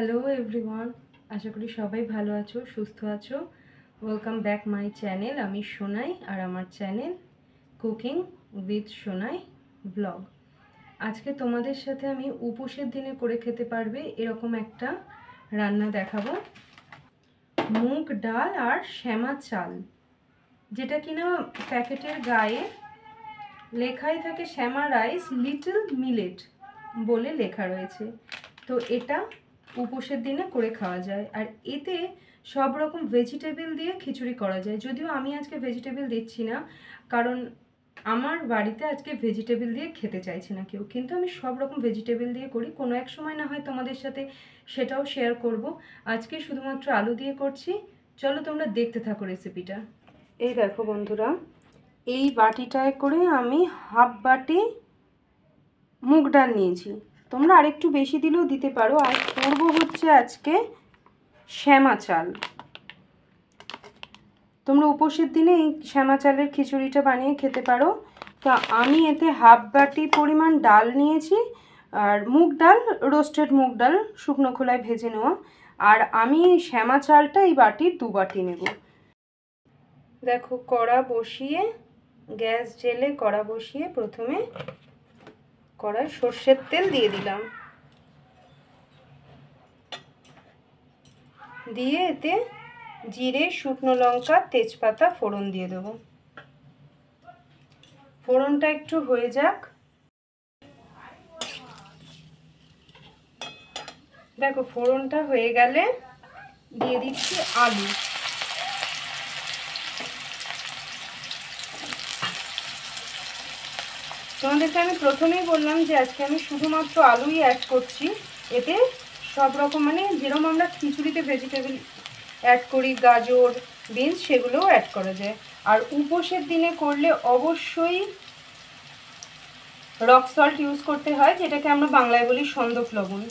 Hello everyone, আশা করি সবাই ভালো আছো, সুস্থ আছো। Welcome back my channel. আমি সোনাই আর আমার channel cooking with Sonai blog. আজকে তোমাদের সাথে আমি উপোসের দিনে করে খেতে পারবে এরকম একটা রান্না দেখাবো। মুগ ডাল আর শ্যামা চাল, যেটা কিনা প্যাকেটের গায়ে লেখাই থাকে শ্যামা রাইস লিটল মিলেট বলে লেখা রয়েছে। তো এটা উপোসের দিনে করে খাওয়া যায়, আর এতে সব রকম ভেজিটেবল দিয়ে খিচুড়ি করা যায়। যদিও আমি আজকে ভেজিটেবল দিচ্ছি না, কারণ আমার বাড়িতে আজকে ভেজিটেবল দিয়ে খেতে চাইছে না কেউ, কিন্তু আমি সব রকম ভেজিটেবল দিয়ে করি। কোনো এক সময় না হয় তোমাদের সাথে সেটাও শেয়ার করব। আজকে শুধুমাত্র আলু দিয়ে করছি। চলো তোমরা দেখতে থাকো রেসিপিটা। এই দেখো বন্ধুরা, এই বাটিটায় করে আমি হাফ বাটি মুগ ডাল নিয়েছি। তোমরা আরেকটু বেশি দিলেও দিতে পারো। আর করবো হচ্ছে আজকে শ্যামা চাল। তোমরা উপোসের দিনে এই শ্যামা চালের খিচুড়িটা বানিয়ে খেতে পারো। তো আমি এতে হাফ বাটি পরিমাণ ডাল নিয়েছি, আর মুগ ডাল, রোস্টেড মুগ ডাল, শুকনো খোলায় ভেজে নেওয়া। আর আমি শ্যামা চালটা এই বাটির 2 বাটি নেব। দেখো, কড়া বসিয়ে, গ্যাস জেলে কড়া বসিয়ে প্রথমে কড়ায় সর্ষের তেল দিয়ে দিলাম, দিয়ে এতে জিরে, শুকনো লঙ্কা, তেজপাতা ফোড়ন দিয়ে দেবো। ফোড়নটা একটু হয়ে যাক। দেখো, ফোড়নটা হয়ে গেলে দিয়ে দিচ্ছি আলু। তোমাদেরকে আমি প্রথমেই বললাম যে আজকে আমি শুধুমাত্র আলুই অ্যাড করছি। এতে সব রকম, মানে যেরকম আমরা খিচুড়িতে ভেজিটেবল অ্যাড করি, গাজর, বিনস, সেগুলোও অ্যাড করা যায়। আর উপোসের দিনে করলে অবশ্যই রক সল্ট ইউজ করতে হয়, যেটাকে আমরা বাংলায় বলি সন্দক লবণ।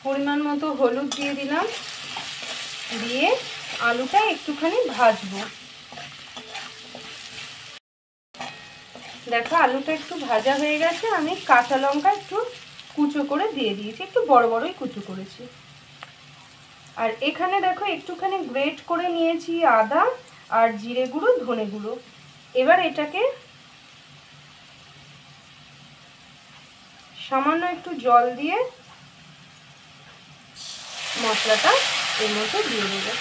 পরিমাণ মতো হলুদ দিয়ে দিলাম, দিয়ে আলুটা একটুখানি ভাজবো। দেখো, আলুটা একটু ভাজা হয়ে গেছে। আমি কাঁচা লঙ্কা একটু কুচো করে দিয়ে দিয়েছি, একটু বড় বড়ই কুচো করেছি। আর এখানে দেখো একটুখানি গ্রেট করে নিয়েছি আদা আর জিরে গুঁড়ো, ধনে গুঁড়ো। এবার এটাকে সামান্য একটু জল দিয়ে মশলাটা এর মধ্যে দিয়ে দেবো।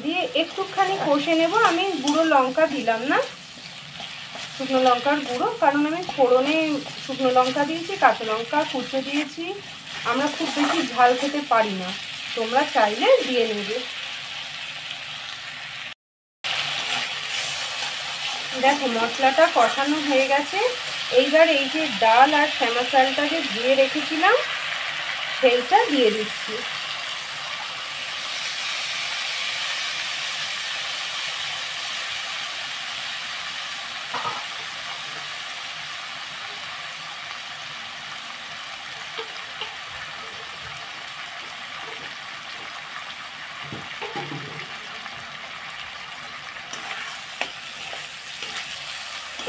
দিয়ে একটুখানি কষে নেব। আমি গুঁড়ো লঙ্কা দিলাম না, শুকনো লঙ্কার গুঁড়ো, কারণ আমি ফোড়নে শুকনো লঙ্কা দিয়েছি, কাঁচা লঙ্কা কুচো দিয়েছি। আমরা খুব বেশি ঝাল খেতে পারি না, তোমরা চাইলে দিয়ে নেবে। দেখো, মশলাটা কষানো হয়ে গেছে। এইবার এই যে ডাল আর শ্যামা চালটা যে ধুয়ে রেখেছিলাম সেইটা দিয়ে দিচ্ছি।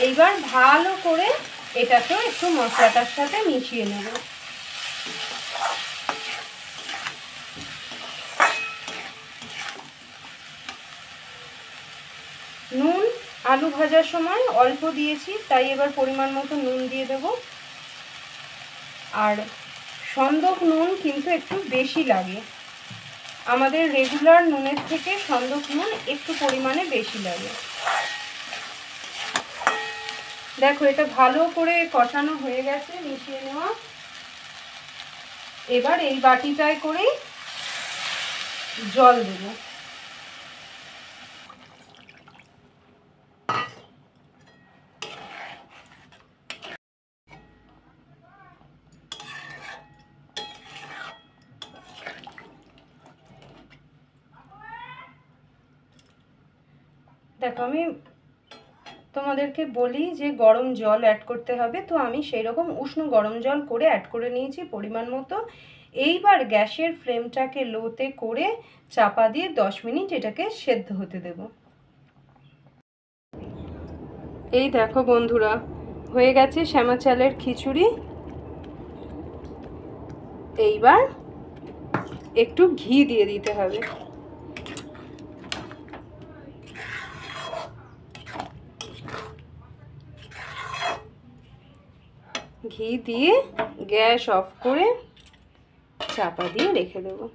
এইবার ভালো করে এটাকেও একটু মশলাটার সাথে মিশিয়ে নেব। নুন আলু ভাজার সময় অল্প দিয়েছি, তাই এবার পরিমাণ মতো নুন দিয়ে দেব। আর সন্দক নুন কিন্তু একটু বেশি লাগে, আমাদের রেগুলার নুনের থেকে সন্দক নুন একটু পরিমাণে বেশি লাগে। দেখো, এটা ভালো করে কষানো হয়ে গেছে, মিশিয়ে নেওয়া। এবার এই বাটিটায় করে জল দেব। দেখো, আমি তোমাদেরকে বলি যে গরম জল অ্যাড করতে হবে, তো আমি সেই রকম উষ্ণ গরম জল করে অ্যাড করে নিয়েছি পরিমাণ মতো। এইবার গ্যাসের ফ্লেমটাকে লোতে করে চাপা দিয়ে 10 মিনিট এটাকে সেদ্ধ হতে দেব। এই দেখো বন্ধুরা, হয়ে গেছে শ্যামা চালের খিচুড়ি। এইবার একটু ঘি দিয়ে দিতে হবে। ঘি দিয়ে গ্যাস অফ করে চাপা দিয়ে রেখে দেবো।